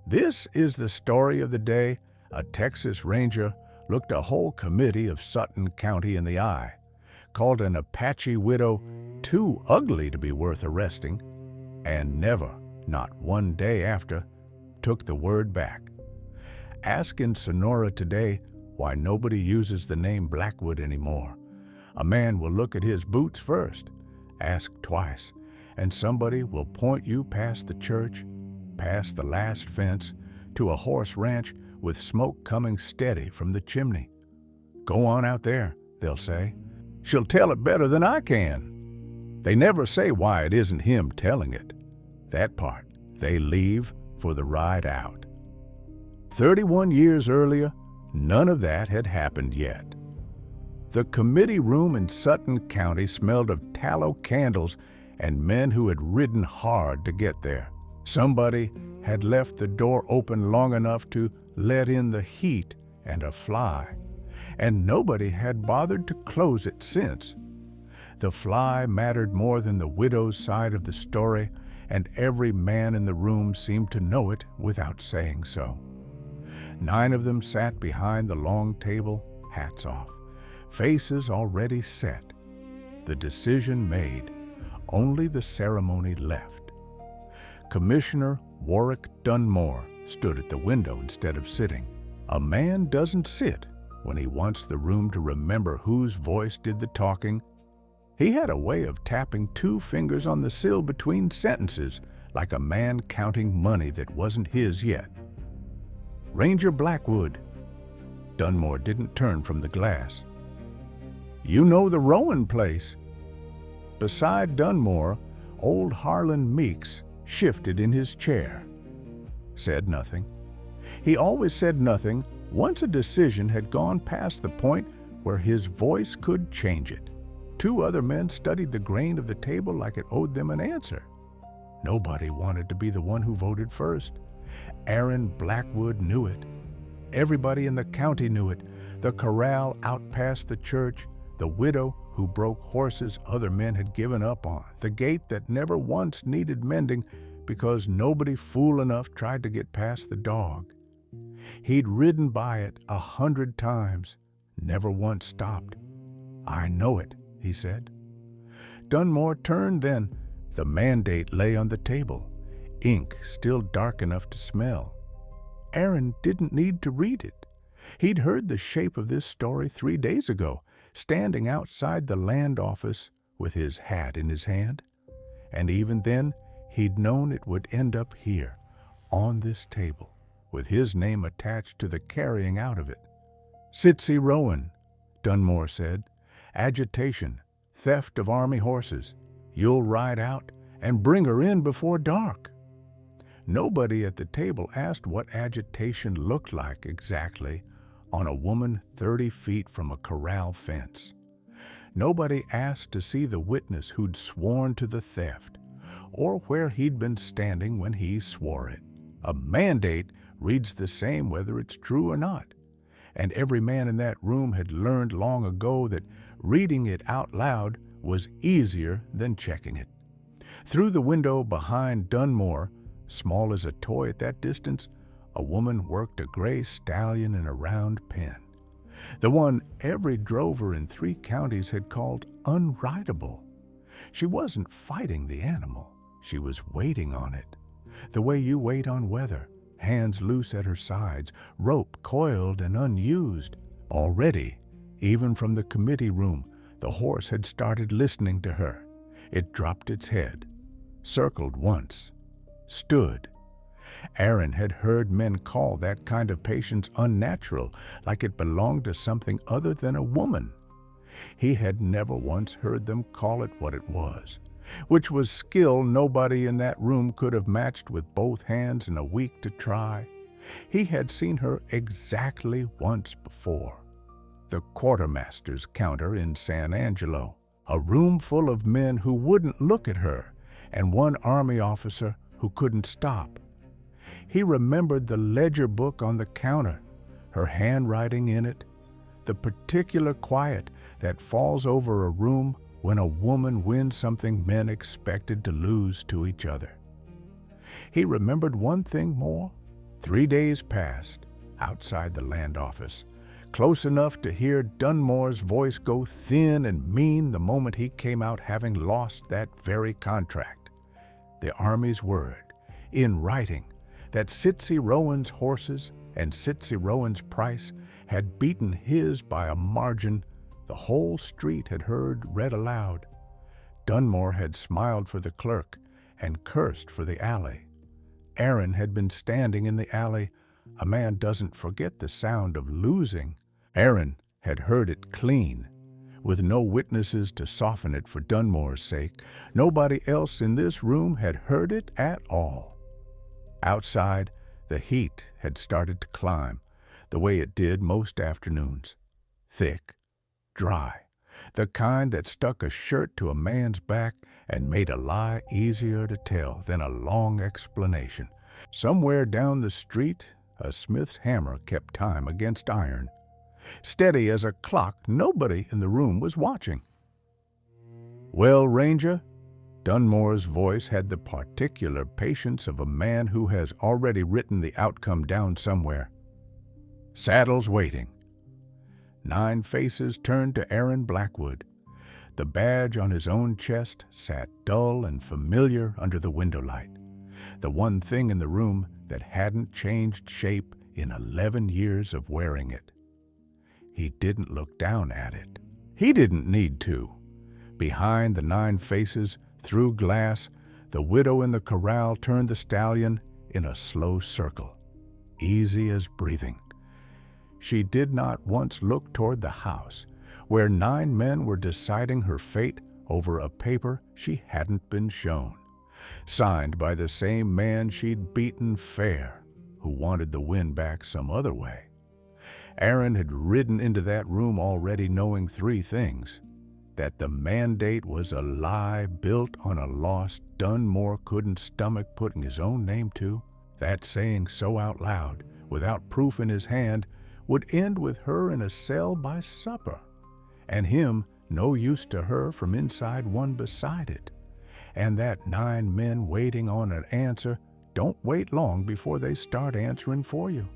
This is the story of the day a Texas Ranger looked a whole committee of Sutton County in the eye, called an Apache widow too ugly to be worth arresting, and never, not one day after, took the word back. Ask in Sonora today why nobody uses the name Blackwood anymore. A man will look at his boots first, ask twice, and somebody will point you past the church, past the last fence, to a horse ranch with smoke coming steady from the chimney. "Go on out there," they'll say. "She'll tell it better than I can." They never say why it isn't him telling it. That part they leave for the ride out. 31 years earlier, none of that had happened yet. The committee room in Sutton County smelled of tallow candles and men who had ridden hard to get there. Somebody had left the door open long enough to let in the heat and a fly, and nobody had bothered to close it since. The fly mattered more than the widow's side of the story, and every man in the room seemed to know it without saying so. 9 of them sat behind the long table, hats off, faces already set. The decision made, only the ceremony left. Commissioner Warwick Dunmore stood at the window instead of sitting. A man doesn't sit when he wants the room to remember whose voice did the talking. He had a way of tapping 2 fingers on the sill between sentences, like a man counting money that wasn't his yet. "Ranger Blackwood." Dunmore didn't turn from the glass. "You know the Rowan place." Beside Dunmore, old Harlan Meeks shifted in his chair. Said nothing. He always said nothing once a decision had gone past the point where his voice could change it. 2 other men studied the grain of the table like it owed them an answer. Nobody wanted to be the one who voted first. Aaron Blackwood knew it. Everybody in the county knew it. The corral out past the church, the widow who broke horses other men had given up on, the gate that never once needed mending because nobody fool enough tried to get past the dog. He'd ridden by it 100 times, never once stopped. "I know it," he said. Dunmore turned then. The mandate lay on the table, ink still dark enough to smell. Aaron didn't need to read it. He'd heard the shape of this story 3 days ago, standing outside the land office with his hat in his hand. And even then, he'd known it would end up here, on this table, with his name attached to the carrying out of it. "Sitsy Rowan," Dunmore said. "Agitation, theft of army horses. You'll ride out and bring her in before dark." Nobody at the table asked what agitation looked like exactly on a woman 30 feet from a corral fence. Nobody asked to see the witness who'd sworn to the theft, or where he'd been standing when he swore it. A mandate reads the same whether it's true or not, and every man in that room had learned long ago that reading it out loud was easier than checking it. Through the window behind Dunmore, small as a toy at that distance, a woman worked a gray stallion in a round pen, the one every drover in 3 counties had called unrideable. She wasn't fighting the animal, she was waiting on it, the way you wait on weather, hands loose at her sides, rope coiled and unused. Already, even from the committee room, the horse had started listening to her. It dropped its head, circled once, stood. Aaron had heard men call that kind of patience unnatural, like it belonged to something other than a woman. He had never once heard them call it what it was, which was skill nobody in that room could have matched with both hands in a week to try. He had seen her exactly once before. The quartermaster's counter in San Angelo, a room full of men who wouldn't look at her, and one army officer who couldn't stop. He remembered the ledger book on the counter, her handwriting in it, the particular quiet that falls over a room when a woman wins something men expected to lose to each other. He remembered one thing more. 3 days passed outside the land office, close enough to hear Dunmore's voice go thin and mean the moment he came out having lost that very contract. The Army's word, in writing, that Sitsi Rowan's horses and Sitsi Rowan's price had beaten his by a margin the whole street had heard read aloud. Dunmore had smiled for the clerk and cursed for the alley. Aaron had been standing in the alley. A man doesn't forget the sound of losing. Aaron had heard it clean, with no witnesses to soften it for Dunmore's sake. Nobody else in this room had heard it at all. Outside, the heat had started to climb, the way it did most afternoons. Thick, dry, the kind that stuck a shirt to a man's back and made a lie easier to tell than a long explanation. Somewhere down the street, a smith's hammer kept time against iron. Steady as a clock, nobody in the room was watching. "Well, Ranger?" Dunmore's voice had the particular patience of a man who has already written the outcome down somewhere. "Saddle's waiting." 9 faces turned to Aaron Blackwood. The badge on his own chest sat dull and familiar under the window light, the one thing in the room that hadn't changed shape in 11 years of wearing it. He didn't look down at it. He didn't need to. Behind the 9 faces, through glass, the widow in the corral turned the stallion in a slow circle, easy as breathing. She did not once look toward the house, where 9 men were deciding her fate over a paper she hadn't been shown, signed by the same man she'd beaten fair, who wanted the win back some other way. Aaron had ridden into that room already knowing 3 things: that the mandate was a lie built on a loss Dunmore couldn't stomach putting his own name to, that saying so out loud, without proof in his hand, would end with her in a cell by supper, and him no use to her from inside one beside it, and that 9 men waiting on an answer don't wait long before they start answering for you.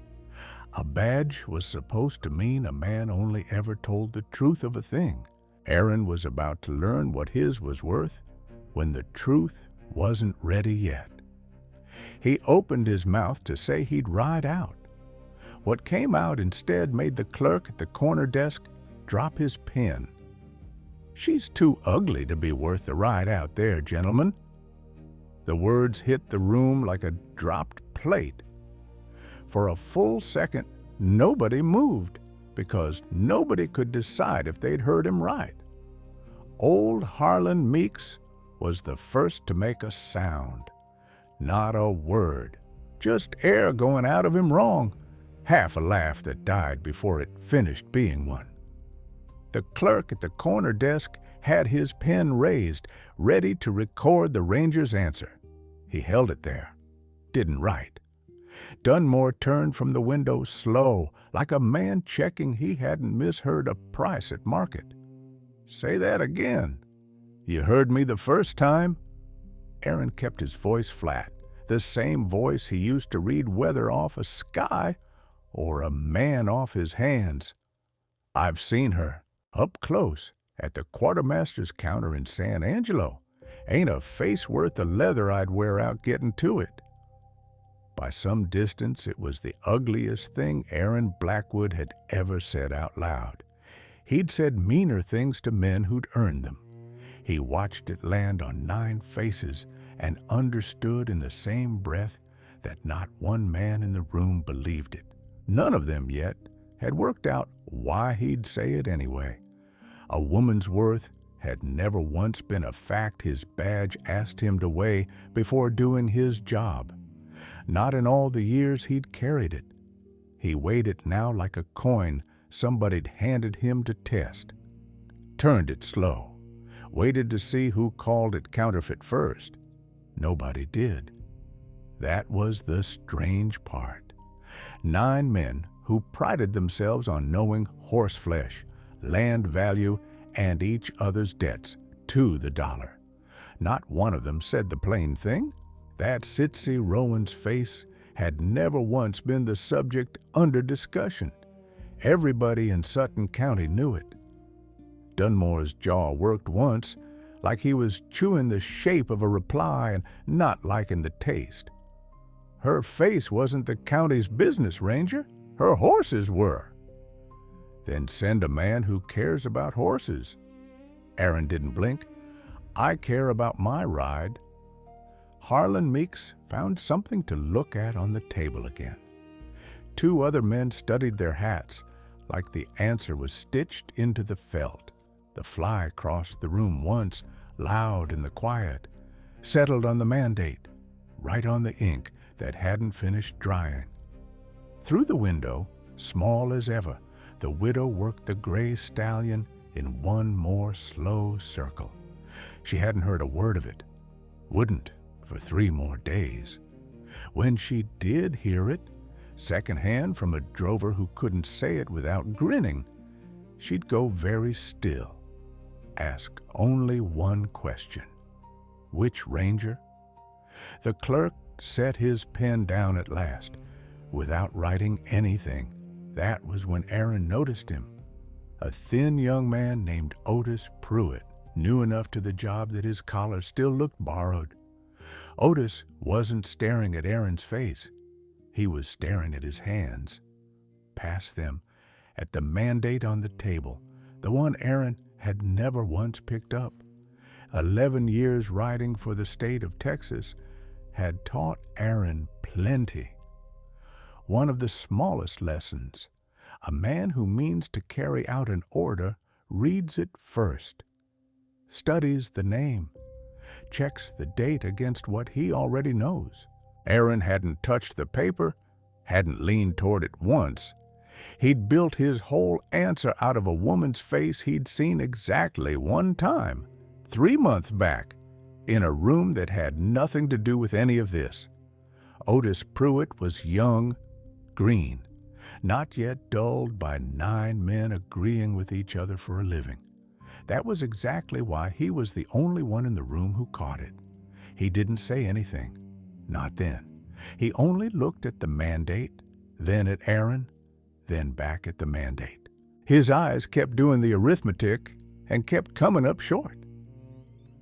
A badge was supposed to mean a man only ever told the truth of a thing. Aaron was about to learn what his was worth when the truth wasn't ready yet. He opened his mouth to say he'd ride out. What came out instead made the clerk at the corner desk drop his pen. "She's too ugly to be worth the ride out there, gentlemen." The words hit the room like a dropped plate. For a full second, nobody moved, because nobody could decide if they'd heard him right. Old Harlan Meeks was the first to make a sound. Not a word, just air going out of him wrong, half a laugh that died before it finished being one. The clerk at the corner desk had his pen raised, ready to record the ranger's answer. He held it there, didn't write. Dunmore turned from the window slow, like a man checking he hadn't misheard a price at market. "Say that again. You heard me the first time?" Aaron kept his voice flat, the same voice he used to read weather off a sky or a man off his hands. "I've seen her, up close, at the quartermaster's counter in San Angelo. Ain't a face worth the leather I'd wear out getting to it." By some distance, it was the ugliest thing Aaron Blackwood had ever said out loud. He'd said meaner things to men who'd earned them. He watched it land on 9 faces and understood in the same breath that not one man in the room believed it. None of them yet had worked out why he'd say it anyway. A woman's worth had never once been a fact his badge asked him to weigh before doing his job. Not in all the years he'd carried it. He weighed it now like a coin somebody'd handed him to test. Turned it slow, waited to see who called it counterfeit first. Nobody did. That was the strange part. 9 men who prided themselves on knowing horseflesh, land value, and each other's debts to the dollar. Not one of them said the plain thing. That Sitsi Rowan's face had never once been the subject under discussion. Everybody in Sutton County knew it. Dunmore's jaw worked once, like he was chewing the shape of a reply and not liking the taste. Her face wasn't the county's business, Ranger. Her horses were. Then send a man who cares about horses. Aaron didn't blink. I care about my ride. Harlan Meeks found something to look at on the table again. Two other men studied their hats, like the answer was stitched into the felt. The fly crossed the room once, loud in the quiet, settled on the mandate, right on the ink that hadn't finished drying. Through the window, small as ever, the widow worked the gray stallion in one more slow circle. She hadn't heard a word of it, wouldn't for 3 more days. When she did hear it, secondhand from a drover who couldn't say it without grinning, she'd go very still, ask only one question. Which ranger? The clerk set his pen down at last, without writing anything. That was when Aaron noticed him. A thin young man named Otis Pruitt, new enough to the job that his collar still looked borrowed. Otis wasn't staring at Aaron's face. He was staring at his hands. Past them, at the mandate on the table, the one Aaron had never once picked up. 11 years riding for the state of Texas had taught Aaron plenty. One of the smallest lessons: a man who means to carry out an order reads it first, studies the name, checks the date against what he already knows. Aaron hadn't touched the paper, hadn't leaned toward it once. He'd built his whole answer out of a woman's face he'd seen exactly one time, 3 months back, in a room that had nothing to do with any of this. Otis Pruitt was young, green, not yet dulled by 9 men agreeing with each other for a living. That was exactly why he was the only one in the room who caught it. He didn't say anything, not then. He only looked at the mandate, then at Aaron, then back at the mandate. His eyes kept doing the arithmetic and kept coming up short.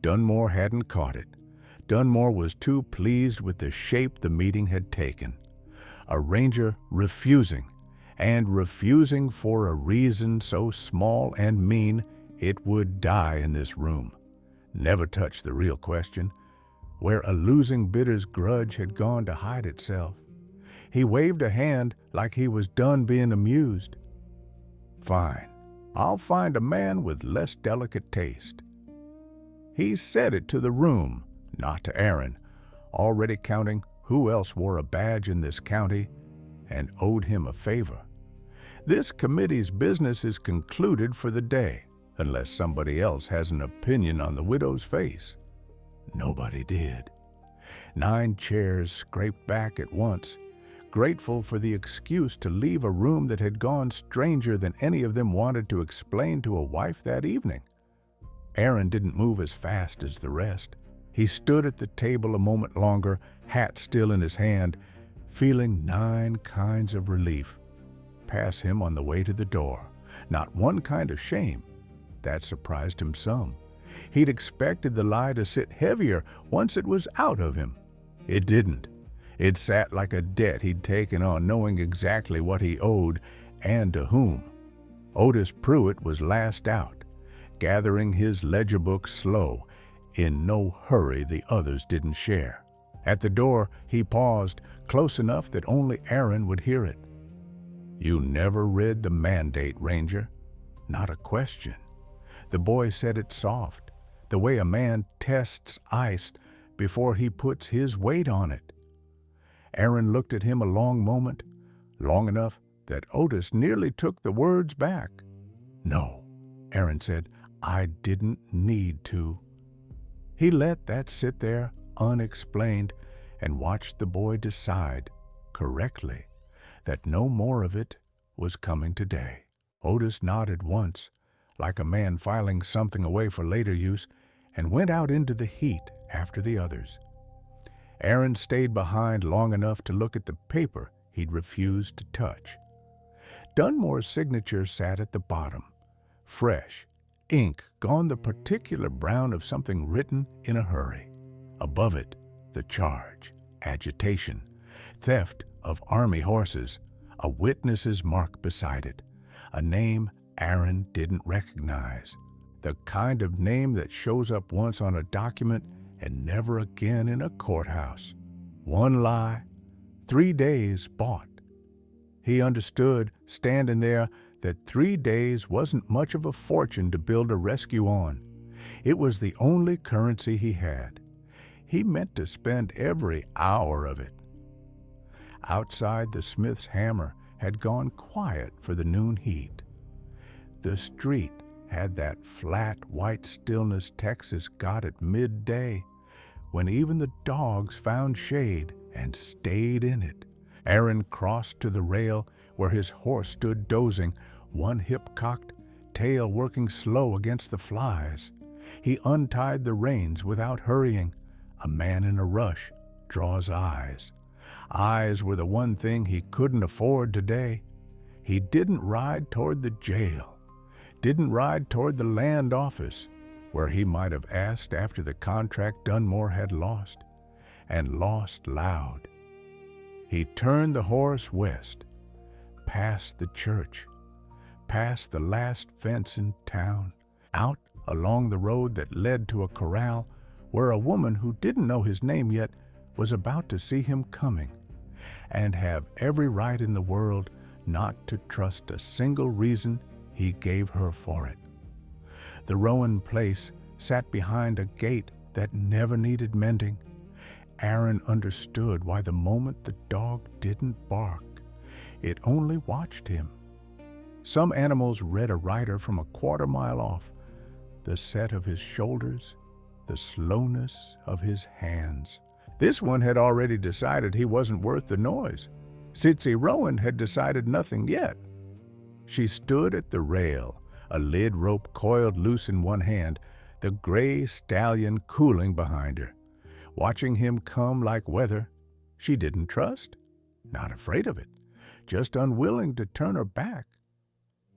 Dunmore hadn't caught it. Dunmore was too pleased with the shape the meeting had taken. A ranger refusing, and refusing for a reason so small and mean it would die in this room. Never touched the real question, where a losing bidder's grudge had gone to hide itself. He waved a hand like he was done being amused. Fine, I'll find a man with less delicate taste. He said it to the room, not to Aaron, already counting who else wore a badge in this county and owed him a favor. This committee's business is concluded for the day, unless somebody else has an opinion on the widow's face. Nobody did. 9 chairs scraped back at once, grateful for the excuse to leave a room that had gone stranger than any of them wanted to explain to a wife that evening. Aaron didn't move as fast as the rest. He stood at the table a moment longer, hat still in his hand, feeling 9 kinds of relief pass him on the way to the door. Not one kind of shame. That surprised him some. He'd expected the lie to sit heavier once it was out of him. It didn't. It sat like a debt he'd taken on, knowing exactly what he owed and to whom. Otis Pruitt was last out, gathering his ledger book slow, in no hurry the others didn't share. At the door, he paused, close enough that only Aaron would hear it. You never read the mandate, Ranger. Not a question. The boy said it soft, the way a man tests ice before he puts his weight on it. Aaron looked at him a long moment, long enough that Otis nearly took the words back. No, Aaron said, I didn't need to. He let that sit there unexplained and watched the boy decide, correctly, that no more of it was coming today. Otis nodded once, like a man filing something away for later use, and went out into the heat after the others. Aaron stayed behind long enough to look at the paper he'd refused to touch. Dunmore's signature sat at the bottom, fresh, ink gone the particular brown of something written in a hurry. Above it, the charge, agitation, theft of army horses, a witness's mark beside it, a name Aaron didn't recognize, the kind of name that shows up once on a document and never again in a courthouse. One lie, 3 days bought. He understood, standing there, that 3 days wasn't much of a fortune to build a rescue on. It was the only currency he had. He meant to spend every hour of it. Outside, the smith's hammer had gone quiet for the noon heat. The street had that flat, white stillness Texas got at midday, when even the dogs found shade and stayed in it. Aaron crossed to the rail where his horse stood dozing, one hip cocked, tail working slow against the flies. He untied the reins without hurrying. A man in a rush draws eyes. Eyes were the one thing he couldn't afford today. He didn't ride toward the jail, didn't ride toward the land office, where he might have asked after the contract Dunmore had lost, and lost loud. He turned the horse west, past the church, past the last fence in town, out along the road that led to a corral where a woman who didn't know his name yet was about to see him coming, and have every right in the world not to trust a single reason he gave her for it. The Rowan place sat behind a gate that never needed mending. Aaron understood why the moment the dog didn't bark, it only watched him. Some animals read a rider from a quarter-mile off, the set of his shoulders, the slowness of his hands. This one had already decided he wasn't worth the noise. Sitsi Rowan had decided nothing yet. She stood at the rail, a lid rope coiled loose in one hand, the gray stallion cooling behind her. Watching him come like weather, she didn't trust, not afraid of it, just unwilling to turn her back.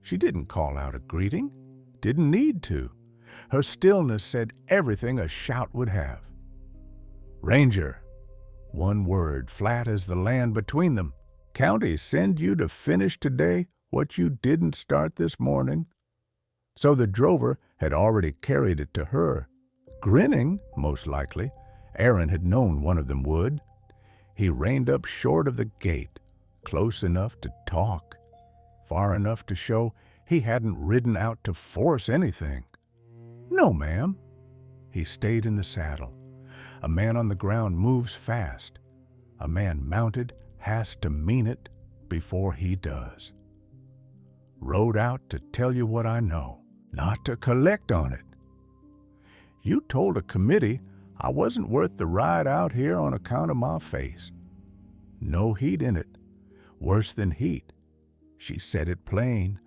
She didn't call out a greeting, didn't need to. Her stillness said everything a shout would have. Ranger, one word, flat as the land between them. County send you to finish today what you didn't start this morning? So the drover had already carried it to her. Grinning, most likely, Aaron had known one of them would. He reined up short of the gate, close enough to talk, far enough to show he hadn't ridden out to force anything. No, ma'am. He stayed in the saddle. A man on the ground moves fast. A man mounted has to mean it before he does. Rode out to tell you what I know, not to collect on it. You told a committee I wasn't worth the ride out here on account of my face. No heat in it. Worse than heat. She said it plain,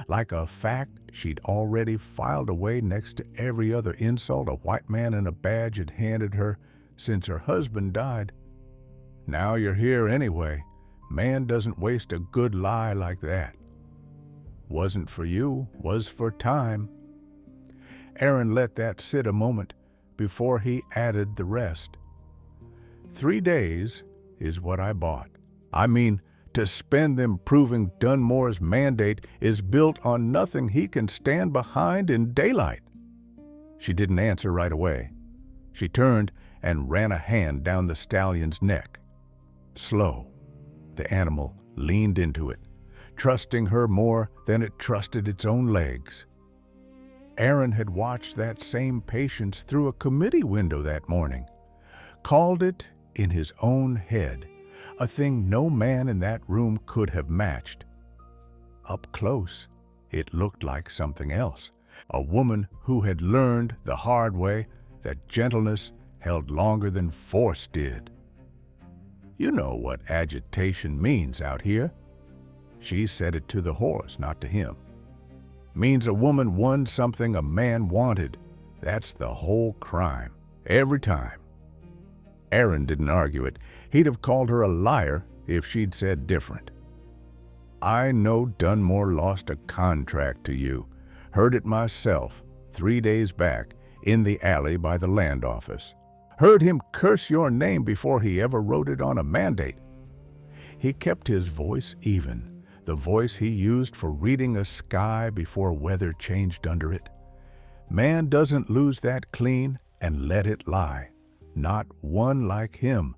like a fact she'd already filed away next to every other insult a white man in a badge had handed her since her husband died. Now you're here anyway. Man doesn't waste a good lie like that. Wasn't for you, was for time. Aaron let that sit a moment before he added the rest. 3 days is what I bought. I mean, to spend them proving Dunmore's mandate is built on nothing he can stand behind in daylight. She didn't answer right away. She turned and ran a hand down the stallion's neck. Slow, the animal leaned into it, trusting her more than it trusted its own legs. Aaron had watched that same patience through a committee window that morning, called it in his own head, a thing no man in that room could have matched. Up close, it looked like something else, a woman who had learned the hard way that gentleness held longer than force did. You know what agitation means out here. She said it to the horse, not to him. Means a woman won something a man wanted. That's the whole crime, every time. Aaron didn't argue it. He'd have called her a liar if she'd said different. I know Dunmore lost a contract to you. Heard it myself 3 days back in the alley by the land office. Heard him curse your name before he ever wrote it on a mandate. He kept his voice even, the voice he used for reading a sky before weather changed under it. Man doesn't lose that clean and let it lie. Not one like him.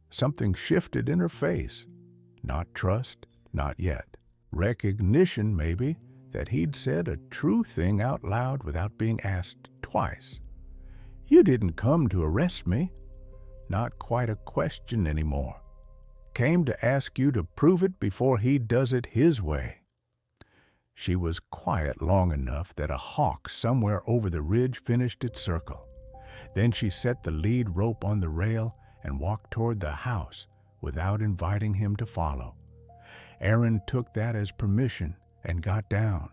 Something shifted in her face. Not trust, not yet. Recognition, maybe, that he'd said a true thing out loud without being asked twice. You didn't come to arrest me. Not quite a question anymore. Came to ask you to prove it before he does it his way. She was quiet long enough that a hawk somewhere over the ridge finished its circle. Then she set the lead rope on the rail and walked toward the house without inviting him to follow. Aaron took that as permission and got down.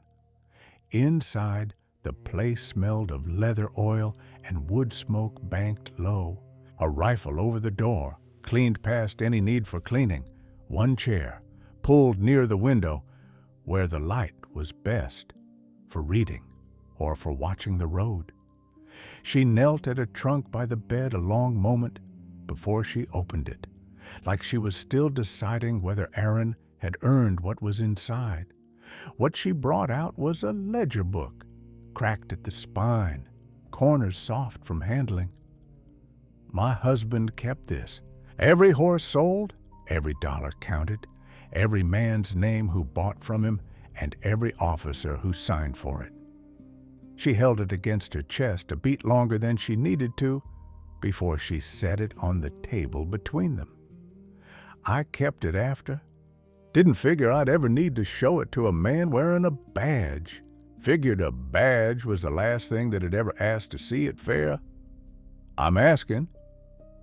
Inside, the place smelled of leather oil and wood smoke banked low. A rifle over the door, cleaned past any need for cleaning. One chair, pulled near the window, where the light was best, for reading or for watching the road. She knelt at a trunk by the bed a long moment before she opened it, like she was still deciding whether Aaron had earned what was inside. What she brought out was a ledger book, cracked at the spine, corners soft from handling. My husband kept this. Every horse sold, every dollar counted, every man's name who bought from him, and every officer who signed for it. She held it against her chest a beat longer than she needed to before she set it on the table between them. I kept it after. Didn't figure I'd ever need to show it to a man wearing a badge. Figured a badge was the last thing that had ever asked to see at fair. I'm asking.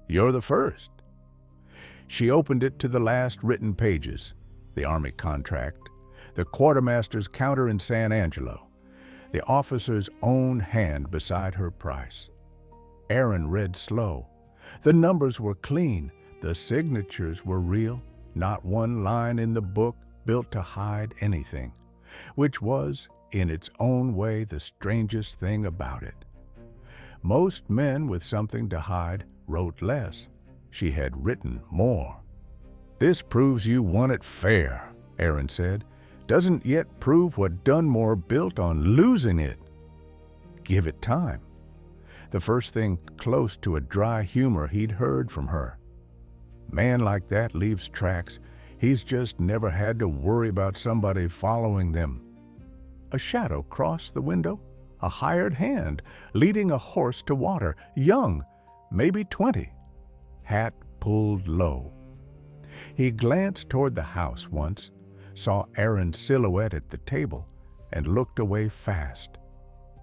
You're the first. She opened it to the last written pages. The Army contract, the quartermaster's counter in San Angelo, the officer's own hand beside her price. Aaron read slow. The numbers were clean. The signatures were real. Not one line in the book built to hide anything, which was, in its own way, the strangest thing about it. Most men with something to hide wrote less. She had written more. This proves you won it fair, Aaron said. Doesn't yet prove what Dunmore built on losing it. Give it time. The first thing close to a dry humor he'd heard from her. Man like that leaves tracks. He's just never had to worry about somebody following them. A shadow crossed the window. A hired hand leading a horse to water, young, maybe 20. Hat pulled low. He glanced toward the house once, saw Aaron's silhouette at the table, and looked away fast.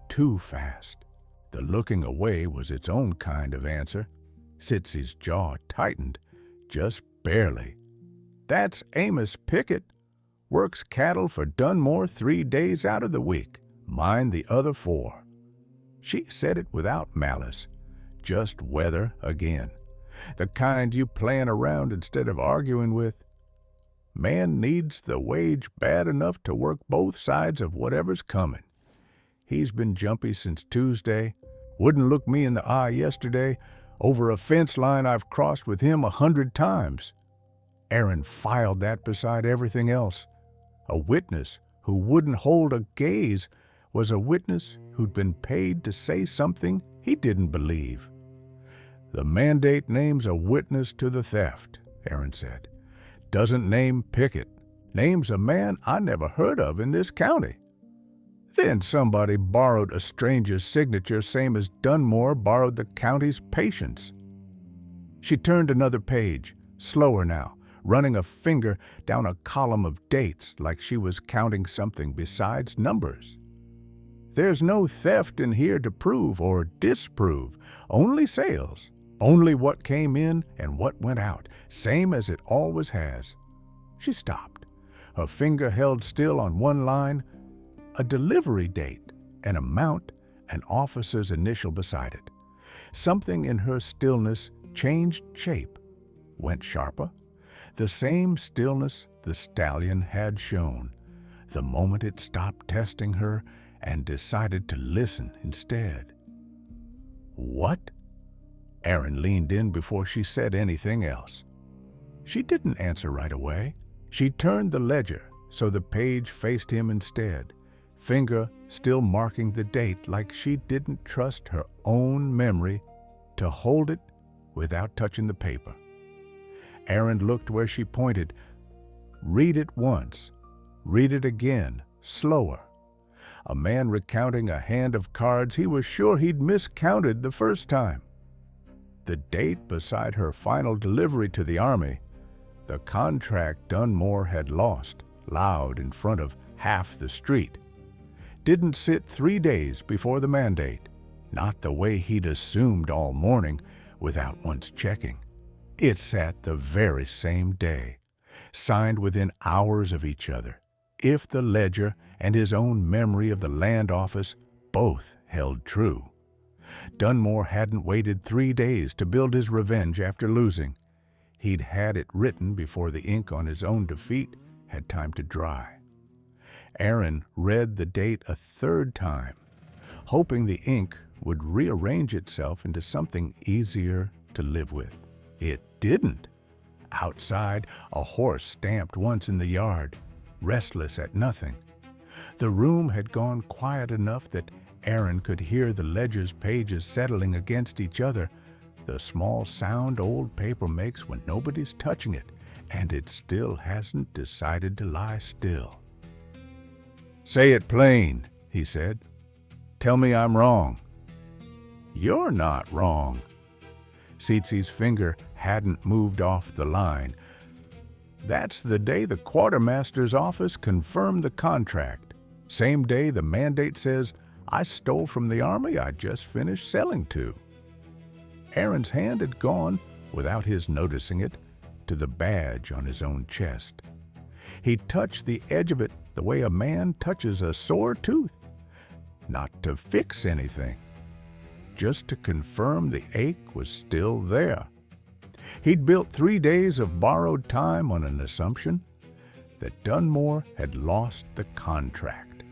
Too fast. The looking away was its own kind of answer. Sitsy's jaw tightened, just barely. That's Amos Pickett. Works cattle for Dunmore 3 days out of the week. Mine the other 4. She said it without malice. Just weather again. The kind you plan around instead of arguing with. Man needs the wage bad enough to work both sides of whatever's coming. He's been jumpy since Tuesday. Wouldn't look me in the eye yesterday over a fence line I've crossed with him 100 times. Aaron filed that beside everything else. A witness who wouldn't hold a gaze was a witness who'd been paid to say something he didn't believe. The mandate names a witness to the theft, Aaron said. Doesn't name Pickett. Names a man I never heard of in this county. Then somebody borrowed a stranger's signature, same as Dunmore borrowed the county's patience. She turned another page, slower now, running a finger down a column of dates like she was counting something besides numbers. There's no theft in here to prove or disprove, only sales, only what came in and what went out, same as it always has. She stopped, her finger held still on one line, a delivery date, an amount, an officer's initial beside it. Something in her stillness changed shape, went sharper. The same stillness the stallion had shown, the moment it stopped testing her and decided to listen instead. What? Aaron leaned in before she said anything else. She didn't answer right away. She turned the ledger so the page faced him instead, finger still marking the date like she didn't trust her own memory to hold it without touching the paper. Aaron looked where she pointed. Read it once. Read it again, slower. A man recounting a hand of cards he was sure he'd miscounted the first time. The date beside her final delivery to the Army, the contract Dunmore had lost, loud in front of half the street, didn't sit 3 days before the mandate, not the way he'd assumed all morning without once checking. It sat the very same day, signed within hours of each other, if the ledger and his own memory of the land office both held true. Dunmore hadn't waited 3 days to build his revenge after losing. He'd had it written before the ink on his own defeat had time to dry. Aaron read the date a third time, hoping the ink would rearrange itself into something easier to live with. It didn't. Outside, a horse stamped once in the yard, restless at nothing. The room had gone quiet enough that Aaron could hear the ledger's pages settling against each other, the small sound old paper makes when nobody's touching it, and it still hasn't decided to lie still. "Say it plain," he said. "Tell me I'm wrong." "You're not wrong." Tsitzi's finger hadn't moved off the line. "That's the day the quartermaster's office confirmed the contract. Same day the mandate says I stole from the Army I just finished selling to." Aaron's hand had gone, without his noticing it, to the badge on his own chest. He touched the edge of it the way a man touches a sore tooth, not to fix anything, just to confirm the ache was still there. He'd built 3 days of borrowed time on an assumption that Dunmore had lost the contract.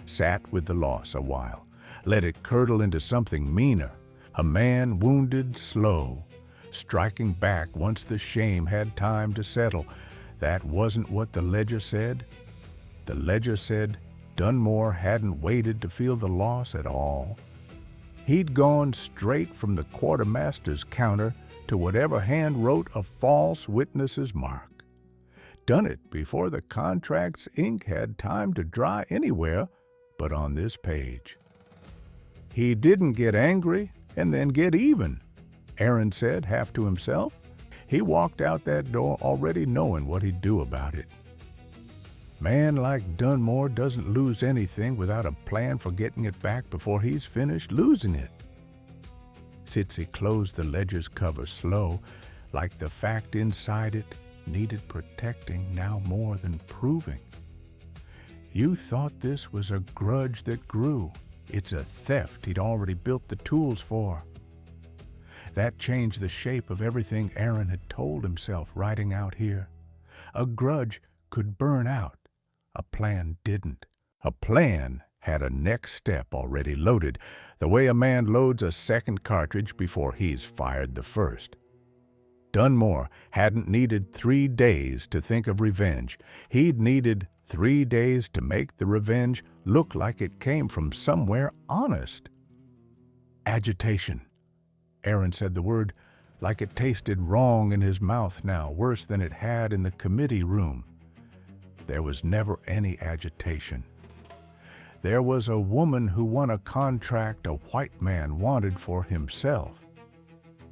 Sat with the loss a while, let it curdle into something meaner, a man wounded slow, striking back once the shame had time to settle. That wasn't what the ledger said. The ledger said Dunmore hadn't waited to feel the loss at all. He'd gone straight from the quartermaster's counter to whatever hand wrote a false witness's mark. Done it before the contract's ink had time to dry anywhere but on this page. He didn't get angry and then get even, Aaron said, half to himself. He walked out that door already knowing what he'd do about it. Man like Dunmore doesn't lose anything without a plan for getting it back before he's finished losing it. Tsitzi closed the ledger's cover slow, like the fact inside it needed protecting now more than proving. You thought this was a grudge that grew. It's a theft he'd already built the tools for. That changed the shape of everything Aaron had told himself writing out here. A grudge could burn out. A plan didn't. A plan had a next step already loaded, the way a man loads a second cartridge before he's fired the first. Dunmore hadn't needed 3 days to think of revenge. He'd needed 3 days to make the revenge look like it came from somewhere honest. Agitation. Aaron said the word like it tasted wrong in his mouth now, worse than it had in the committee room. There was never any agitation. There was a woman who won a contract a white man wanted for himself.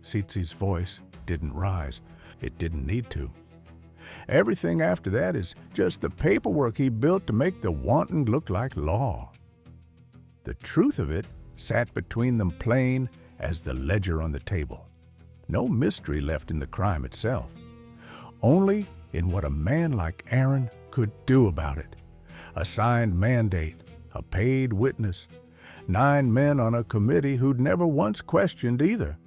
Tsitzi's voice didn't rise. It didn't need to. Everything after that is just the paperwork he built to make the wanting look like law. The truth of it sat between them plain as the ledger on the table. No mystery left in the crime itself, only in what a man like Aaron could do about it. A signed mandate, a paid witness, 9 men on a committee who'd never once questioned either.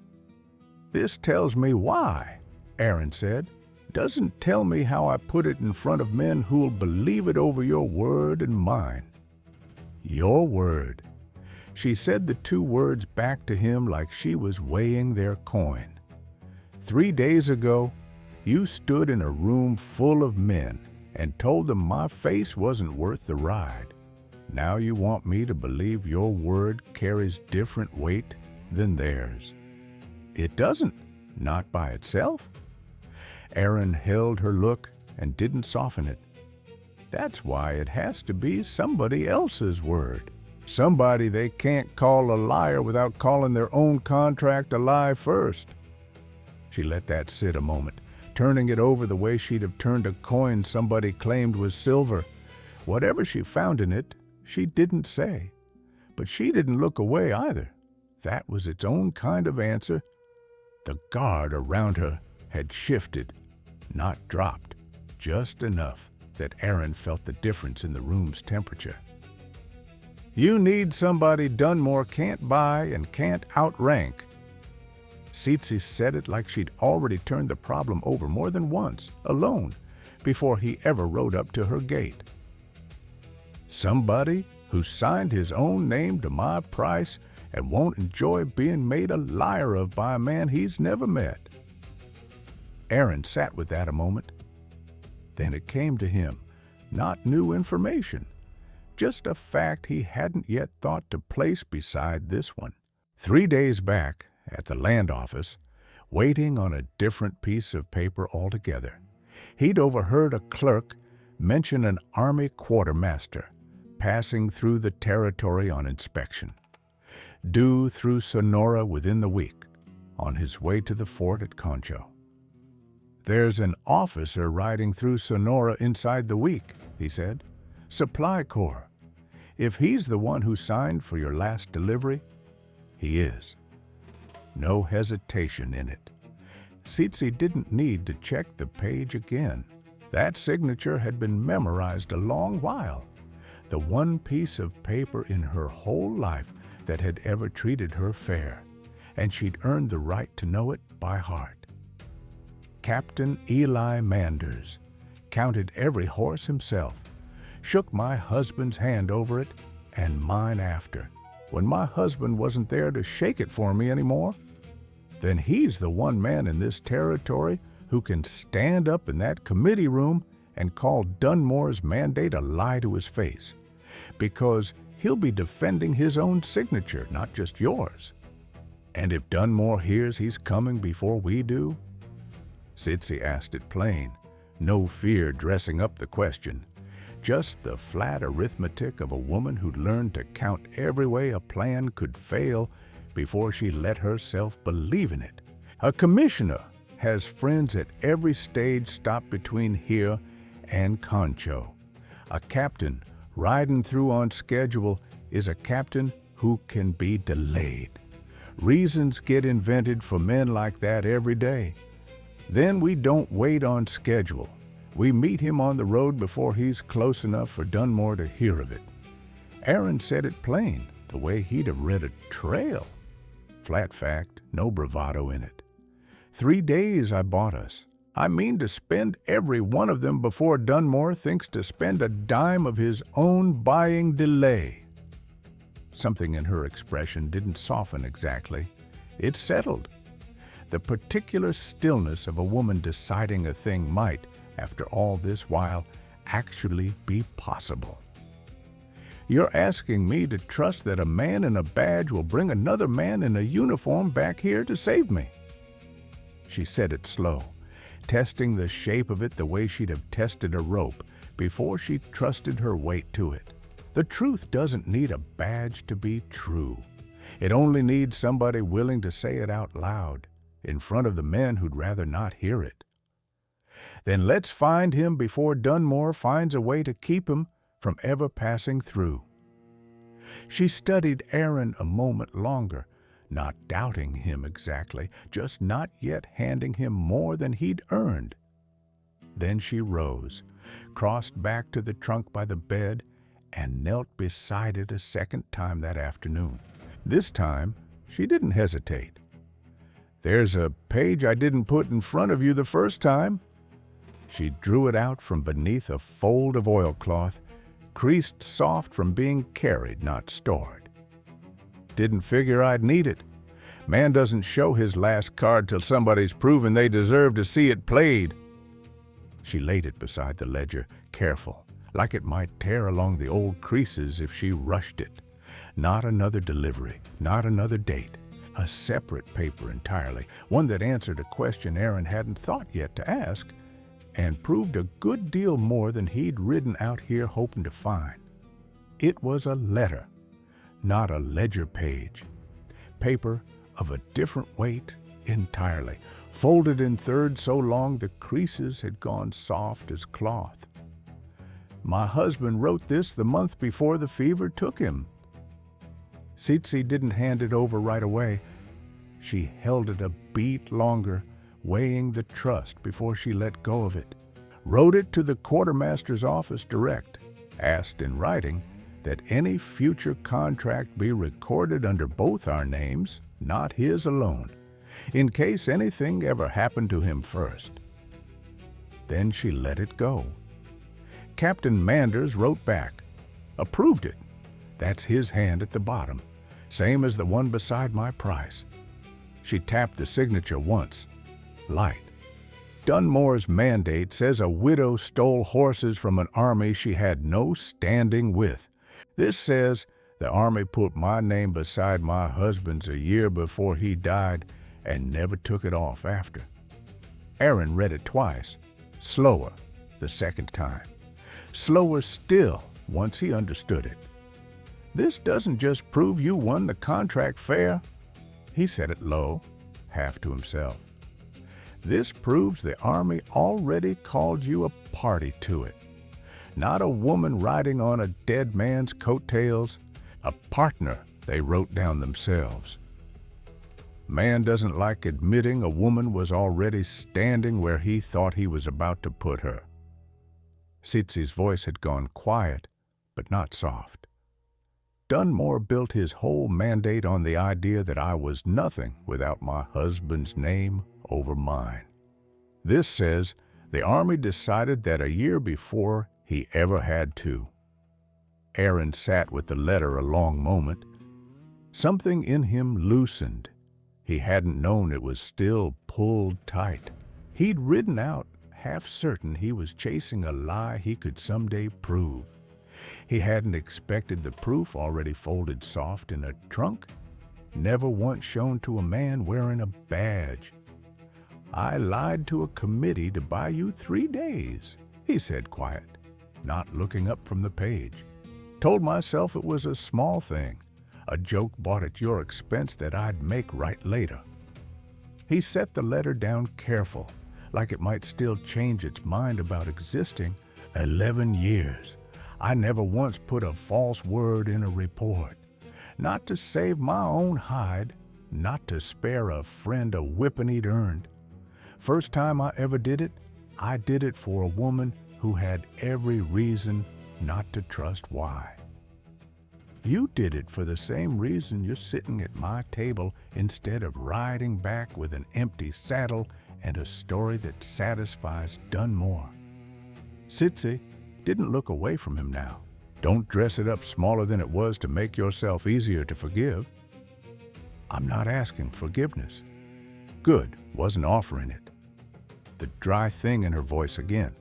"This tells me why," Aaron said. "Doesn't tell me how I put it in front of men who'll believe it over your word and mine." Your word. She said the two words back to him like she was weighing their coin. 3 days ago, you stood in a room full of men and told them my face wasn't worth the ride. Now you want me to believe your word carries different weight than theirs. It doesn't, not by itself. Aaron held her look and didn't soften it. That's why it has to be somebody else's word. Somebody they can't call a liar without calling their own contract a lie first. She let that sit a moment, turning it over the way she'd have turned a coin somebody claimed was silver. Whatever she found in it, she didn't say. But she didn't look away either. That was its own kind of answer. The guard around her had shifted, not dropped, just enough that Aaron felt the difference in the room's temperature. "You need somebody Dunmore can't buy and can't outrank." Tsitsi said it like she'd already turned the problem over more than once, alone, before he ever rode up to her gate. "Somebody who signed his own name to my price and won't enjoy being made a liar of by a man he's never met." Aaron sat with that a moment. Then it came to him, not new information, just a fact he hadn't yet thought to place beside this one. 3 days back, at the land office, waiting on a different piece of paper altogether, he'd overheard a clerk mention an Army quartermaster passing through the territory on inspection, due through Sonora within the week, on his way to the fort at Concho. "There's an officer riding through Sonora inside the week," he said. "Supply Corps. If he's the one who signed for your last delivery, he is." No hesitation in it. Tsitsi didn't need to check the page again. That signature had been memorized a long while, the one piece of paper in her whole life that had ever treated her fair, and she'd earned the right to know it by heart. Captain Eli Manders counted every horse himself, shook my husband's hand over it, and mine after, when my husband wasn't there to shake it for me anymore. Then he's the one man in this territory who can stand up in that committee room and call Dunmore's mandate a lie to his face, because he'll be defending his own signature, not just yours. And if Dunmore hears he's coming before we do? Tsitsi asked it plain, no fear dressing up the question, just the flat arithmetic of a woman who'd learned to count every way a plan could fail before she let herself believe in it. A commissioner has friends at every stage stop between here and Concho. A captain riding through on schedule is a captain who can be delayed. Reasons get invented for men like that every day. Then we don't wait on schedule. We meet him on the road before he's close enough for Dunmore to hear of it. Aaron said it plain, the way he'd have read a trail. Flat fact, no bravado in it. 3 days I bought us. I mean to spend every one of them before Dunmore thinks to spend a dime of his own buying delay. Something in her expression didn't soften exactly. It settled. The particular stillness of a woman deciding a thing might, after all this while, actually be possible. You're asking me to trust that a man in a badge will bring another man in a uniform back here to save me. She said it slow, testing the shape of it the way she'd have tested a rope before she trusted her weight to it. The truth doesn't need a badge to be true. It only needs somebody willing to say it out loud, in front of the men who'd rather not hear it. Then let's find him before Dunmore finds a way to keep him from ever passing through. She studied Aaron a moment longer, not doubting him exactly, just not yet handing him more than he'd earned. Then she rose, crossed back to the trunk by the bed, and knelt beside it a second time that afternoon. This time, she didn't hesitate. There's a page I didn't put in front of you the first time." She drew it out from beneath a fold of oilcloth, creased soft from being carried, not stored. "Didn't figure I'd need it. Man doesn't show his last card till somebody's proven they deserve to see it played." She laid it beside the ledger, careful, like it might tear along the old creases if she rushed it. Not another delivery, not another date. A separate paper entirely, one that answered a question Aaron hadn't thought yet to ask, and proved a good deal more than he'd ridden out here hoping to find. It was a letter, not a ledger page. Paper of a different weight entirely, folded in thirds so long the creases had gone soft as cloth. "My husband wrote this the month before the fever took him." Tsitsi didn't hand it over right away. She held it a beat longer, weighing the trust before she let go of it. Wrote it to the quartermaster's office direct, asked in writing that any future contract be recorded under both our names, not his alone, in case anything ever happened to him first. Then she let it go. Captain Manders wrote back, approved it. That's his hand at the bottom, same as the one beside my price. She tapped the signature once. Light. Dunmore's mandate says a widow stole horses from an army she had no standing with. This says the army put my name beside my husband's a year before he died and never took it off after. Aaron read it twice, slower the second time. Slower still once he understood it. "This doesn't just prove you won the contract fair," he said it low, half to himself. "This proves the Army already called you a party to it. Not a woman riding on a dead man's coattails, a partner they wrote down themselves. Man doesn't like admitting a woman was already standing where he thought he was about to put her." Tsitsi's voice had gone quiet, but not soft. "Dunmore built his whole mandate on the idea that I was nothing without my husband's name over mine. This says the Army decided that a year before he ever had to." Aaron sat with the letter a long moment. Something in him loosened. He hadn't known it was still pulled tight. He'd ridden out, half certain he was chasing a lie he could someday prove. He hadn't expected the proof already folded soft in a trunk, never once shown to a man wearing a badge. "I lied to a committee to buy you 3 days," he said quiet, not looking up from the page. "Told myself it was a small thing, a joke bought at your expense that I'd make right later." He set the letter down careful, like it might still change its mind about existing. 11 years. I never once put a false word in a report. Not to save my own hide, not to spare a friend a whipping he'd earned. First time I ever did it for a woman who had every reason not to trust why. You did it for the same reason you're sitting at my table instead of riding back with an empty saddle and a story that satisfies Dunmore." Tsitsi didn't look away from him now. "Don't dress it up smaller than it was to make yourself easier to forgive." "I'm not asking forgiveness." Good, wasn't offering it. The dry thing in her voice again.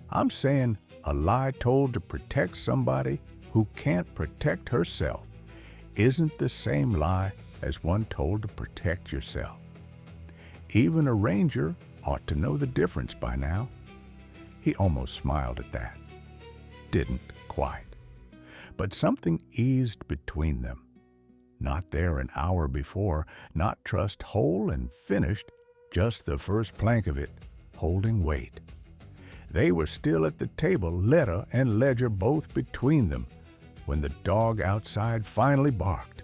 "I'm saying a lie told to protect somebody who can't protect herself isn't the same lie as one told to protect yourself. Even a ranger ought to know the difference by now." He almost smiled at that. Didn't quite. But something eased between them. Not there an hour before, not trust whole and finished, just the first plank of it, holding weight. They were still at the table, letter and ledger both between them, when the dog outside finally barked.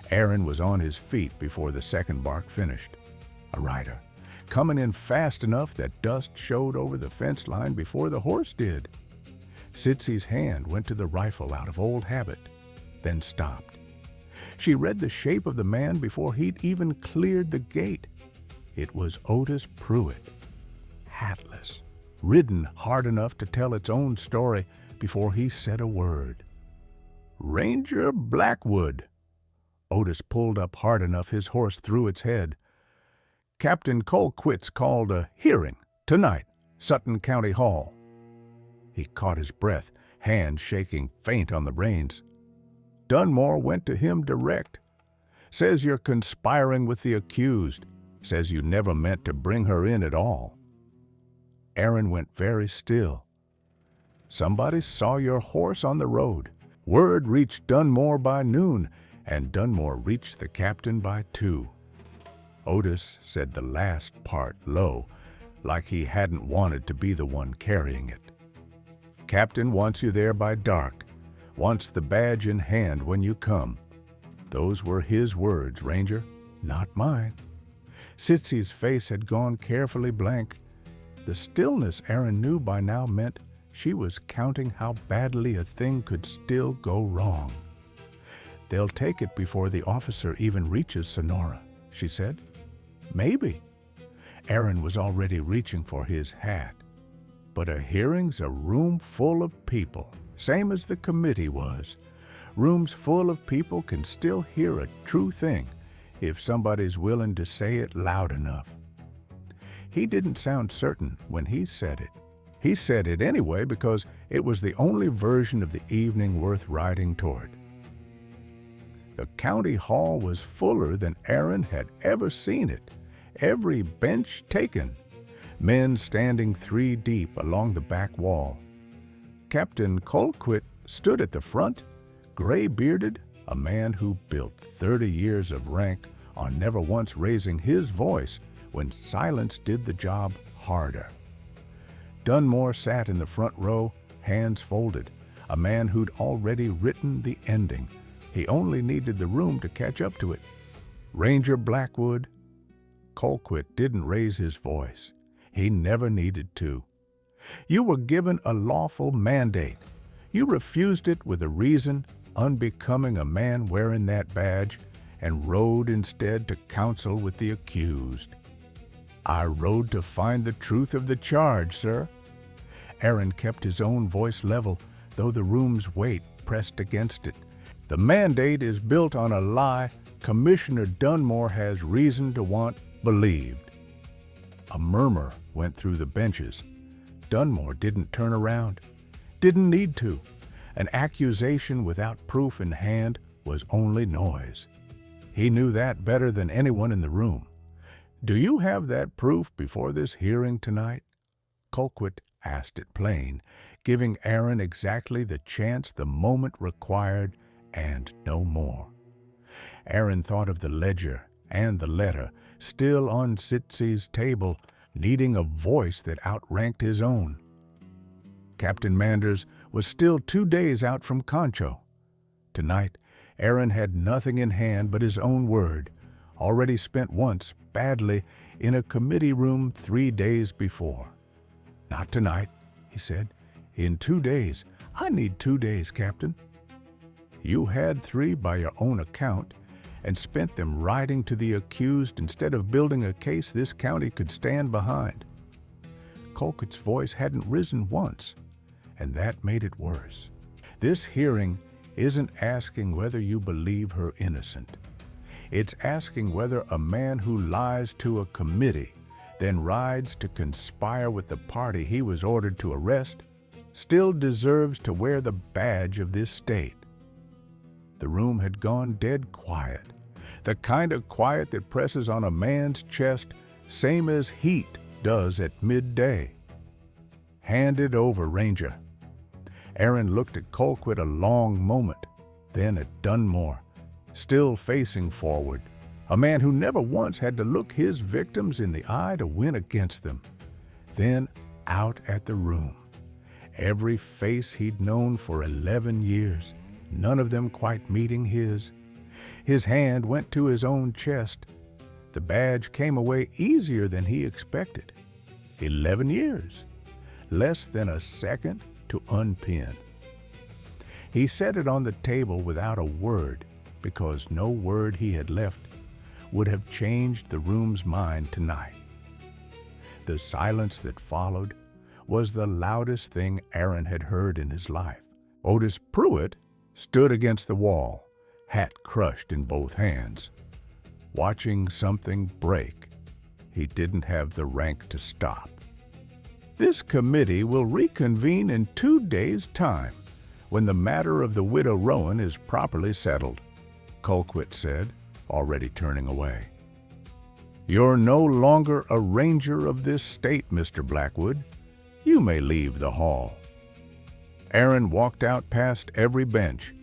Aaron was on his feet before the second bark finished. A rider, coming in fast enough that dust showed over the fence line before the horse did. Tsitsi's hand went to the rifle out of old habit, then stopped. She read the shape of the man before he'd even cleared the gate. It was Otis Pruitt, hatless, ridden hard enough to tell its own story before he said a word. "Ranger Blackwood." Otis pulled up hard enough his horse threw its head. "Captain Colquitt's called a hearing tonight, Sutton County Hall." He caught his breath, hand shaking faint on the reins. "Dunmore went to him direct. Says you're conspiring with the accused. Says you never meant to bring her in at all." Aaron went very still. "Somebody saw your horse on the road. Word reached Dunmore by noon, and Dunmore reached the captain by 2. Otis said the last part low, like he hadn't wanted to be the one carrying it. "Captain wants you there by dark. Wants the badge in hand when you come." Those were his words, Ranger, not mine. Sitsy's face had gone carefully blank. The stillness Aaron knew by now meant she was counting how badly a thing could still go wrong. "They'll take it before the officer even reaches Sonora," she said. "Maybe." Aaron was already reaching for his hat. But a hearing's a room full of people, same as the committee was. Rooms full of people can still hear a true thing if somebody's willing to say it loud enough. He didn't sound certain when he said it. He said it anyway because it was the only version of the evening worth riding toward. The county hall was fuller than Aaron had ever seen it, every bench taken, men standing 3 deep along the back wall. Captain Colquitt stood at the front, gray-bearded, a man who built 30 years of rank on never once raising his voice when silence did the job harder. Dunmore sat in the front row, hands folded, a man who'd already written the ending. He only needed the room to catch up to it. "Ranger Blackwood." Colquitt didn't raise his voice. He never needed to. "You were given a lawful mandate. You refused it with a reason unbecoming a man wearing that badge and rode instead to counsel with the accused." "I rode to find the truth of the charge, sir." Aaron kept his own voice level, though the room's weight pressed against it. "The mandate is built on a lie Commissioner Dunmore has reason to want believed." A murmur went through the benches. Dunmore didn't turn around. Didn't need to. An accusation without proof in hand was only noise. He knew that better than anyone in the room. "Do you have that proof before this hearing tonight?" Colquitt asked it plain, giving Aaron exactly the chance the moment required and no more. Aaron thought of the ledger and the letter still on Sitsy's table, needing a voice that outranked his own. Captain Manders was still 2 days out from Concho. Tonight, Aaron had nothing in hand but his own word, already spent once, badly, in a committee room 3 days before. "Not tonight," he said. "In 2 days. I need 2 days, Captain." "You had 3 by your own account, and spent them riding to the accused instead of building a case this county could stand behind." Colquitt's voice hadn't risen once, and that made it worse. "This hearing isn't asking whether you believe her innocent. It's asking whether a man who lies to a committee, then rides to conspire with the party he was ordered to arrest, still deserves to wear the badge of this state." The room had gone dead quiet, the kind of quiet that presses on a man's chest same as heat does at midday. "Hand it over, Ranger." Aaron looked at Colquitt a long moment, then at Dunmore, still facing forward, a man who never once had to look his victims in the eye to win against them. Then out at the room, every face he'd known for 11 years, none of them quite meeting his. His hand went to his own chest. The badge came away easier than he expected. 11 years. Less than a second to unpin. He set it on the table without a word, because no word he had left would have changed the room's mind tonight. The silence that followed was the loudest thing Aaron had heard in his life. Otis Pruitt stood against the wall, hat crushed in both hands, watching something break he didn't have the rank to stop. This committee will reconvene in 2 days' time, when the matter of the widow Rowan is properly settled, Colquitt said, already turning away. You're no longer a ranger of this state, Mr. Blackwood. You may leave the hall. Aaron walked out past every bench,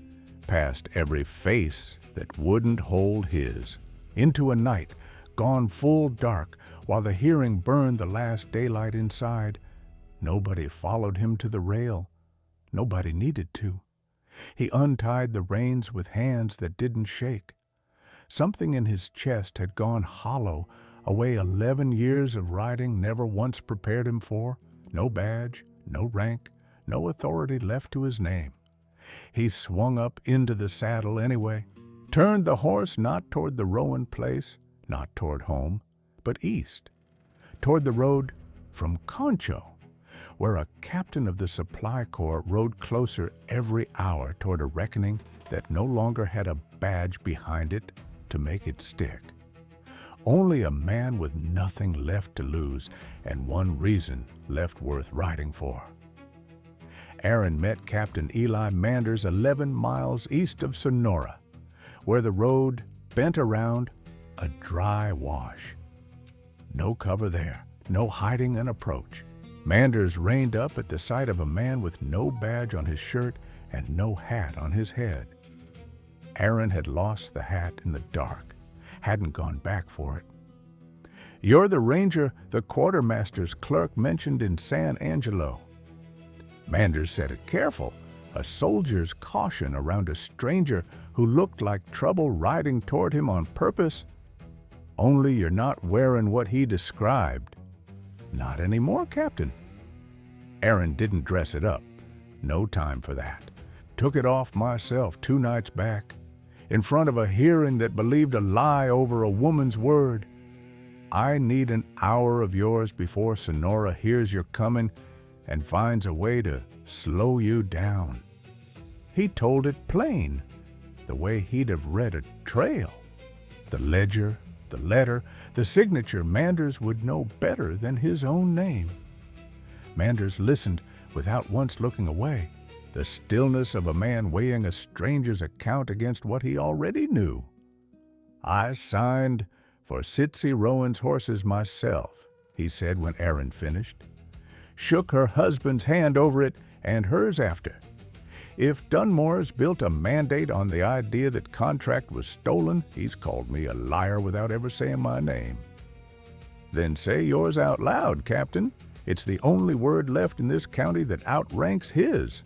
past every face that wouldn't hold his, into a night gone full dark while the hearing burned the last daylight inside. Nobody followed him to the rail. Nobody needed to. He untied the reins with hands that didn't shake. Something in his chest had gone hollow, a way 11 years of riding never once prepared him for. No badge, no rank, no authority left to his name. He swung up into the saddle anyway, turned the horse not toward the Rowan place, not toward home, but east, toward the road from Concho, where a captain of the Supply Corps rode closer every hour toward a reckoning that no longer had a badge behind it to make it stick. Only a man with nothing left to lose and one reason left worth riding for. Aaron met Captain Eli Manders 11 miles east of Sonora, where the road bent around a dry wash. No cover there, no hiding an approach. Manders reined up at the sight of a man with no badge on his shirt and no hat on his head. Aaron had lost the hat in the dark, hadn't gone back for it. You're the ranger the quartermaster's clerk mentioned in San Angelo. Manders said it careful, a soldier's caution around a stranger who looked like trouble riding toward him on purpose. Only you're not wearing what he described. Not anymore, Captain. Aaron didn't dress it up. No time for that. Took it off myself 2 nights back, in front of a hearing that believed a lie over a woman's word. I need an hour of yours before Sonora hears you're coming and finds a way to slow you down. He told it plain, the way he'd have read a trail. The ledger, the letter, the signature Manders would know better than his own name. Manders listened without once looking away, the stillness of a man weighing a stranger's account against what he already knew. I signed for Sitzy Rowan's horses myself, he said when Aaron finished. Shook her husband's hand over it and hers after. If Dunmore's built a mandate on the idea that contract was stolen, he's called me a liar without ever saying my name. Then say yours out loud, Captain. It's the only word left in this county that outranks his.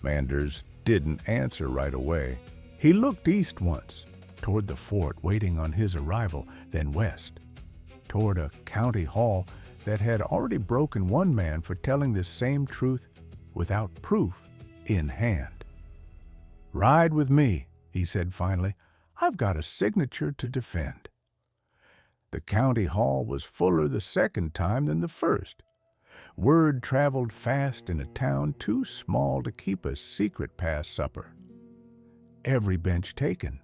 Manders didn't answer right away. He looked east once, toward the fort waiting on his arrival, then west, toward a county hall that had already broken one man for telling this same truth without proof in hand. Ride with me, he said finally. I've got a signature to defend. The county hall was fuller the second time than the first. Word traveled fast in a town too small to keep a secret past supper. Every bench taken.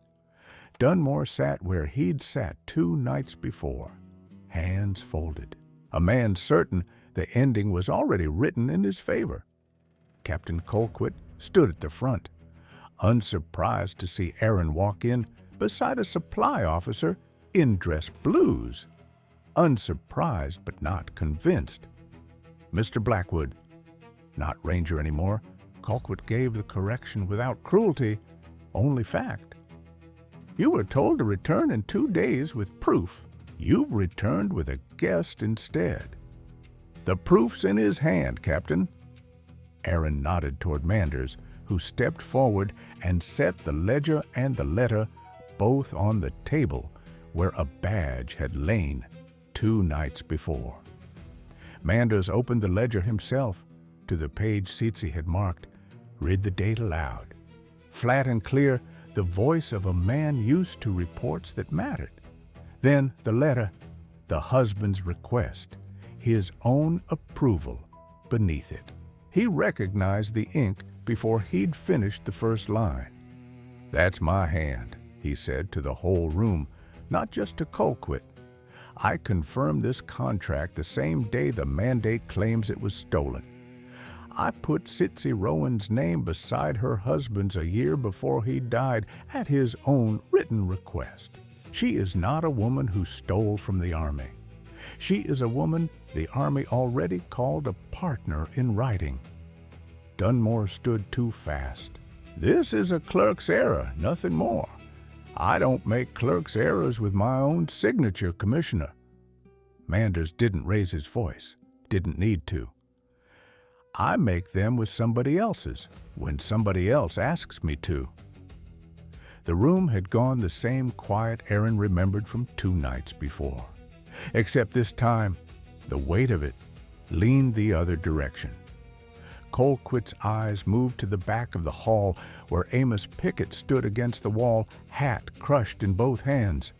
Dunmore sat where he'd sat 2 nights before, hands folded, a man certain the ending was already written in his favor. Captain Colquitt stood at the front, unsurprised to see Aaron walk in beside a supply officer in dress blues. Unsurprised but not convinced. Mr. Blackwood, not ranger anymore, Colquitt gave the correction without cruelty, only fact. You were told to return in 2 days with proof. You've returned with a guest instead. The proof's in his hand, Captain. Aaron nodded toward Manders, who stepped forward and set the ledger and the letter both on the table where a badge had lain 2 nights before. Manders opened the ledger himself to the page Sitzy had marked, read the date aloud. Flat and clear, the voice of a man used to reports that mattered. Then the letter, the husband's request, his own approval beneath it. He recognized the ink before he'd finished the first line. "That's my hand," he said to the whole room, not just to Colquitt. "I confirmed this contract the same day the mandate claims it was stolen. I put Sitzy Rowan's name beside her husband's a year before he died at his own written request. She is not a woman who stole from the Army. She is a woman the Army already called a partner in writing." Dunmore stood too fast. "This is a clerk's error, nothing more. I don't make clerk's errors with my own signature, Commissioner." Manders didn't raise his voice, didn't need to. "I make them with somebody else's, when somebody else asks me to." The room had gone the same quiet Aaron remembered from 2 nights before, except this time, the weight of it leaned the other direction. Colquitt's eyes moved to the back of the hall where Amos Pickett stood against the wall, hat crushed in both hands.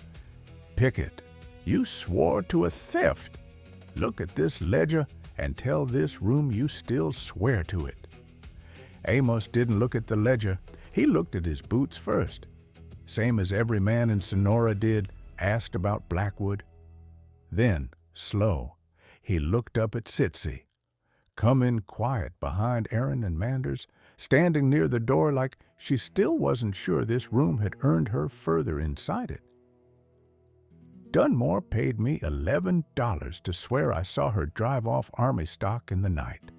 "Pickett, you swore to a theft. Look at this ledger and tell this room you still swear to it." Amos didn't look at the ledger. He looked at his boots first. Same as every man in Sonora did, asked about Blackwood. Then, slow, he looked up at Sitzy, come in quiet behind Aaron and Manders, standing near the door like she still wasn't sure this room had earned her further inside it. "Dunmore paid me $11 to swear I saw her drive off Army stock in the night."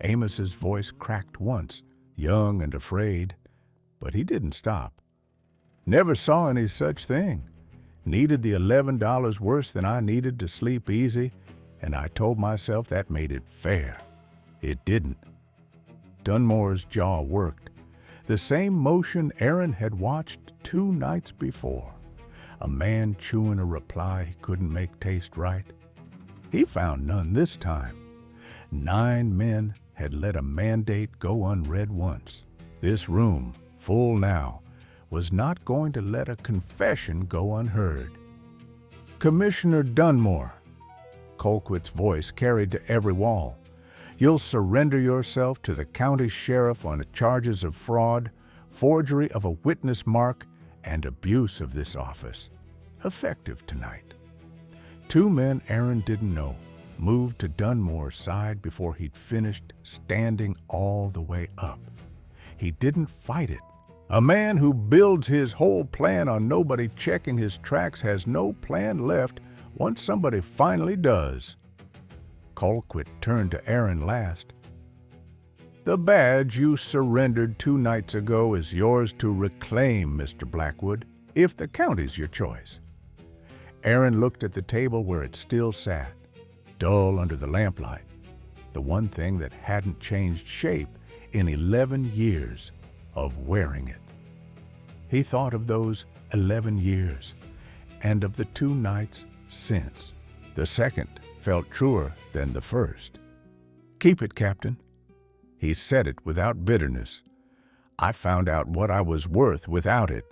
Amos's voice cracked once, young and afraid, but he didn't stop. "Never saw any such thing. Needed the $11 worse than I needed to sleep easy, and I told myself that made it fair. It didn't." Dunmore's jaw worked, the same motion Aaron had watched 2 nights before. A man chewing a reply he couldn't make taste right. He found none this time. 9 men had let a mandate go unread once. This room, full now, was not going to let a confession go unheard. "Commissioner Dunmore," Colquitt's voice carried to every wall, "you'll surrender yourself to the county sheriff on charges of fraud, forgery of a witness mark, and abuse of this office, effective tonight." 2 men Aaron didn't know moved to Dunmore's side before he'd finished, standing all the way up. He didn't fight it. A man who builds his whole plan on nobody checking his tracks has no plan left once somebody finally does. Colquitt turned to Aaron last. "The badge you surrendered 2 nights ago is yours to reclaim, Mr. Blackwood, if the county's your choice." Aaron looked at the table where it still sat, dull under the lamplight, the one thing that hadn't changed shape in 11 years of wearing it. He thought of those 11 years and of the 2 nights since. The second felt truer than the first. "Keep it, Captain." He said it without bitterness. "I found out what I was worth without it.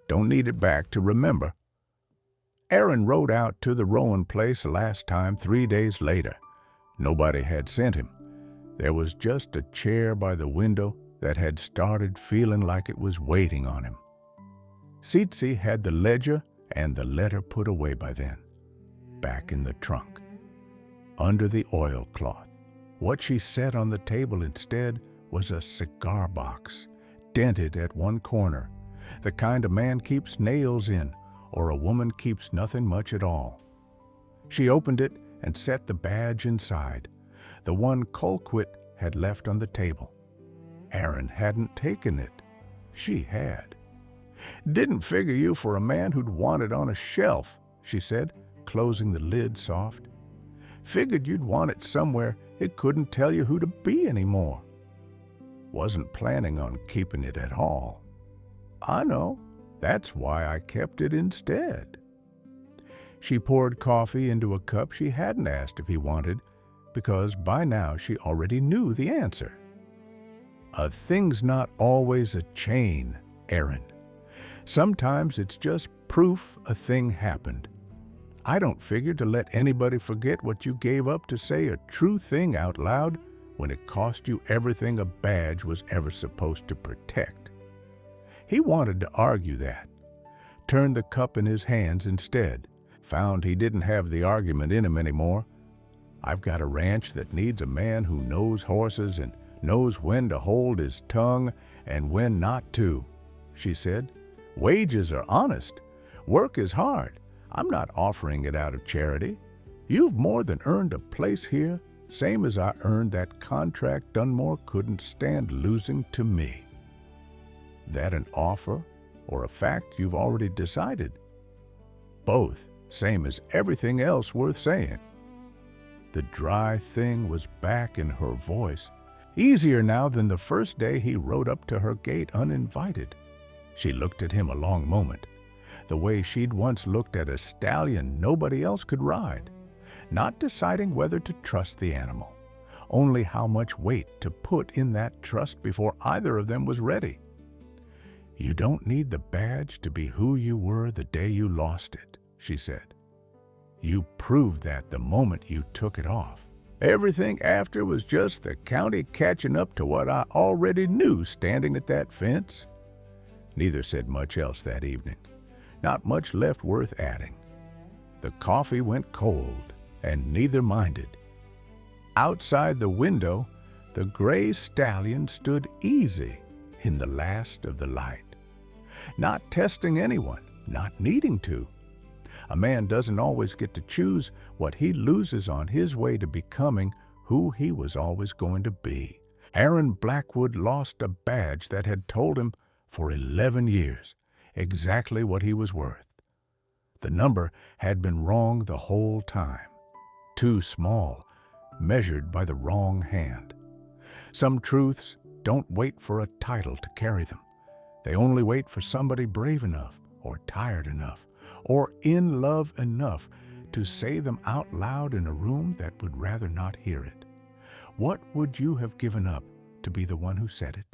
Don't need it back to remember." Aaron rode out to the Rowan place last time 3 days later. Nobody had sent him. There was just a chair by the window that had started feeling like it was waiting on him. Sitzy had the ledger and the letter put away by then, back in the trunk, under the oilcloth. What she set on the table instead was a cigar box, dented at one corner, the kind a man keeps nails in, or a woman keeps nothing much at all. She opened it and set the badge inside, the one Colquitt had left on the table. Aaron hadn't taken it. She had. "Didn't figure you for a man who'd want it on a shelf," she said, closing the lid soft. "Figured you'd want it somewhere it couldn't tell you who to be anymore. Wasn't planning on keeping it at all." "I know. That's why I kept it instead." She poured coffee into a cup she hadn't asked if he wanted, because by now she already knew the answer. "A thing's not always a chain," Aaron. Sometimes it's just proof a thing happened. I don't figure to let anybody forget what you gave up to say a true thing out loud when it cost you everything a badge was ever supposed to protect. He wanted to argue that, turned the cup in his hands instead, found he didn't have the argument in him anymore. I've got a ranch that needs a man who knows horses and knows when to hold his tongue and when not to, she said. Wages are honest. Work is hard. I'm not offering it out of charity. You've more than earned a place here, same as I earned that contract Dunmore couldn't stand losing to me. That an offer or a fact you've already decided? Both, same as everything else worth saying. The dry thing was back in her voice, easier now than the first day he rode up to her gate uninvited. She looked at him a long moment, the way she'd once looked at a stallion nobody else could ride, not deciding whether to trust the animal, only how much weight to put in that trust before either of them was ready. You don't need the badge to be who you were the day you lost it, she said. You proved that the moment you took it off. Everything after was just the county catching up to what I already knew standing at that fence. Neither said much else that evening, not much left worth adding. The coffee went cold, and neither minded. Outside the window, the gray stallion stood easy in the last of the light, not testing anyone, not needing to. A man doesn't always get to choose what he loses on his way to becoming who he was always going to be. Aaron Blackwood lost a badge that had told him for 11 years exactly what he was worth. The number had been wrong the whole time. Too small, measured by the wrong hand. Some truths don't wait for a title to carry them. They only wait for somebody brave enough, or tired enough, or in love enough to say them out loud in a room that would rather not hear it. What would you have given up to be the one who said it?